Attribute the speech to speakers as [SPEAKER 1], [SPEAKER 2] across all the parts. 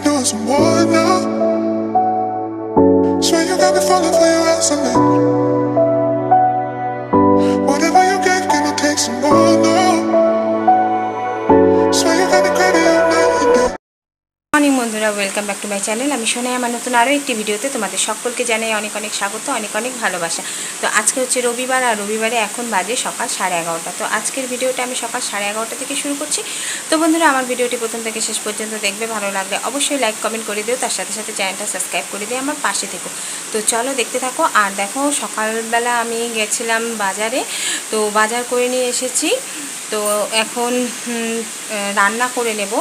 [SPEAKER 1] doing some more now. Swear you got me falling for your ass, whatever you get, can I take some more now? Swear you got me craving all night and day.
[SPEAKER 2] Morning বন্ধুরা, welcome back to my channel. আমি সোনাই, আমার নতুন আরও একটি ভিডিওতে তোমাদের সকলকে জানাই অনেক অনেক স্বাগত, অনেক অনেক ভালোবাসা। তো আজকে হচ্ছে রবিবার, আর রবিবারে এখন বাজে সকাল 11:30। তো আজকের ভিডিওটা আমি সকাল 11:30 থেকে শুরু করছি। তো বন্ধুরা, আমার ভিডিওটি প্রথম থেকে শেষ পর্যন্ত দেখবে, ভালো লাগলে অবশ্যই লাইক কমেন্ট করে দিও, তার সাথে সাথে চ্যানেলটা সাবস্ক্রাইব করে দিয়ে আমার পাশে থেকো। তো চলো দেখতে থাকো। আর দেখো, সকালবেলা আমি গেছিলাম বাজারে, তো বাজার করে নিয়ে এসেছি। তো এখন রান্না করে নেব।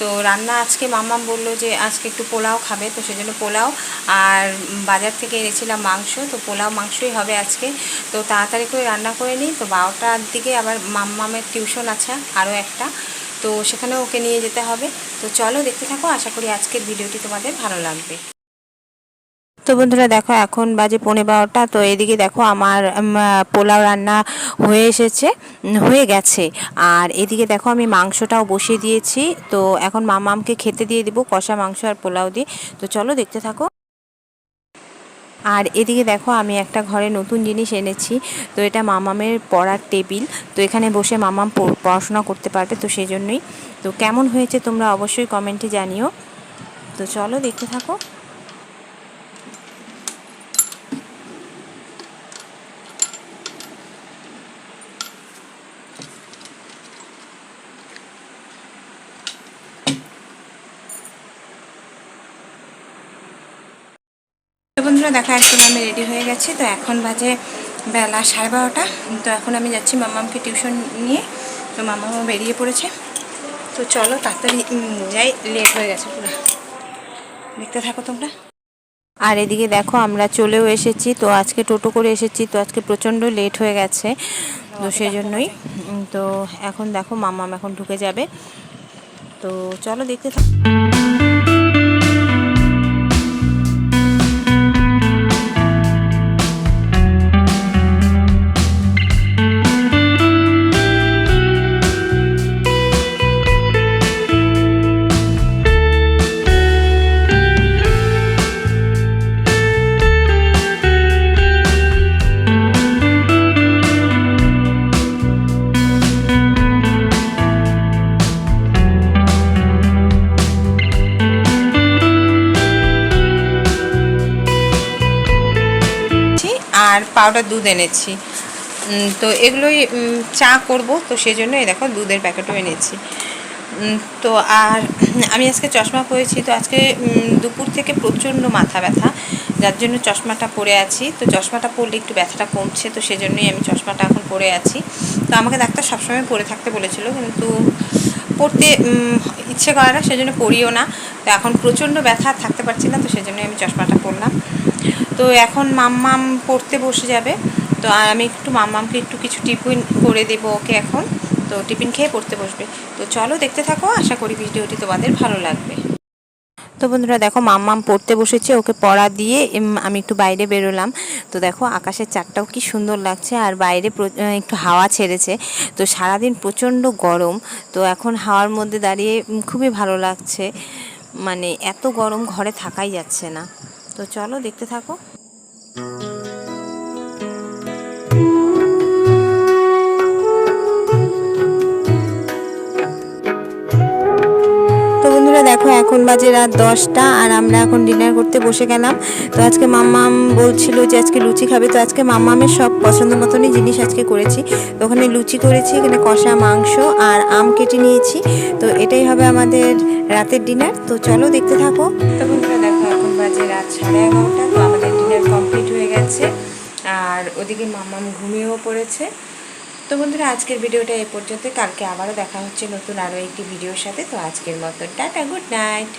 [SPEAKER 2] তো রান্না আজকে মাম্মা বললো যে আজকে একটু পোলাও খাবে, তো সেজন্য পোলাও আর বাজার থেকে এনেছিলাম মাংস, তো পোলাও মাংসই হবে আজকে। তো তাড়াতাড়ি করে রান্না করে নিই। তো 12টার দিকে আবার মাম্মামের টিউশন আছে আরও একটা, তো সেখানেও ওকে নিয়ে যেতে হবে। তো চলো দেখতে থাকো, আশা করি আজকের ভিডিওটি তোমাদের ভালো লাগবে। তো বন্ধুরা দেখো, এখন বাজে 12:15। তো এদিকে দেখো আমার পোলাও রান্না হয়ে গেছে। আর এদিকে দেখো আমি মাংসটাও বসিয়ে দিয়েছি। তো এখন মামামকে খেতে দিয়ে দিব কষা মাংস আর পোলাও দিয়ে। তো চলো দেখতে থাকো। আর এদিকে দেখো, আমি একটা ঘরে নতুন জিনিস এনেছি। তো এটা মামামের পড়ার টেবিল। তো এখানে বসে মামাম পড়াশোনা করতে পারবে, তো সেই জন্যই। তো কেমন হয়েছে তোমরা অবশ্যই কমেন্টে জানিও। তো চলো দেখতে থাকো। তো বন্ধুরা দেখো, একদম আমি রেডি হয়ে গেছি। তো এখন বাজে বেলা 12:30। তো এখন আমি যাচ্ছি মাম্মামকে টিউশন নিয়ে। তো মাম্মামও বেরিয়ে পড়েছে। তো চলো তাড়াতাড়ি যাই, লেট হয়ে গেছে পুরো, দেখতে থাকো তোমরা। আর এদিকে দেখো আমরা চলেও এসেছি। তো আজকে টোটো করে এসেছি, তো আজকে প্রচণ্ড লেট হয়ে গেছে, তো সেই জন্যই। তো এখন দেখো মাম্মাম এখন ঢুকে যাবে। তো চলো দেখতে থাকো। আর পাউডার দুধ এনেছি। তো এগুলোই চা করব, তো সেই জন্য এই দেখো দুধের প্যাকেটও এনেছি। তো আর আমি আজকে চশমা পরেছি। তো আজকে দুপুর থেকে প্রচণ্ড মাথা ব্যথা, যার জন্য চশমাটা পরে আছি। তো চশমাটা পরলে একটু ব্যথাটা কমছে, তো সেজন্যই আমি চশমাটা এখন পরে আছি। তো আমাকে ডাক্তার সবসময় পরে থাকতে বলেছিল, কিন্তু পড়তে ইচ্ছে করে না, সেজন্য পড়িও না। তো এখন প্রচণ্ড ব্যথা, থাকতে পারছি না, তো সেজন্যই আমি চশমাটা পরলাম। তো এখন মাম্মাম পড়তে বসে যাবে। তো আর আমি একটু মাম্মামকে একটু কিছু টিফিন করে দেবো ওকে এখন। তো টিফিন খেয়ে পড়তে বসবে। তো চলো দেখতে থাকো, আশা করি ভিডিওটি তোমাদের ভালো লাগবে। তো বন্ধুরা দেখো, মাম্মাম পড়তে বসেছে, ওকে পড়া দিয়ে আমি একটু বাইরে বেরোলাম। তো দেখো আকাশের চাঁদটাও কি সুন্দর লাগছে, আর বাইরে একটু হাওয়া ছেড়েছে। তো সারাদিন প্রচণ্ড গরম, তো এখন হাওয়ার মধ্যে দাঁড়িয়ে খুবই ভালো লাগছে। মানে এত গরম, ঘরে থাকাই যাচ্ছে না। তো চলো দেখতে থাকো। তো বন্ধুরা দেখো, এখন বাজে রাত 10টা, আর আমরা এখন ডিনার করতে বসে গেলাম। তো আজকে মাম্মাম বলছিল যে আজকে লুচি খাবে। তো আজকে মাম্মামের সব পছন্দ মতনই জিনিস আজকে করেছি। তো ওখানে লুচি করেছি, এখানে কষা মাংস আর আম কেটে নিয়েছি। তো এটাই হবে আমাদের রাতের ডিনার। তো চলো দেখতে থাকো। তো বন্ধুরা দেখো, এখন বাজে রাত 11:30। তো আমাদের ডিনার কমপ্লিট হয়ে গেছে, আর ওদিকে মাম্মাম ঘুমিয়েও পড়েছে। তো বন্ধুরা, আজকের ভিডিওটা এই পর্যন্ত। কালকে আবারও দেখা হচ্ছে নতুন আরও একটি ভিডিওর সাথে। তো আজকের মতো টাটা, গুড নাইট।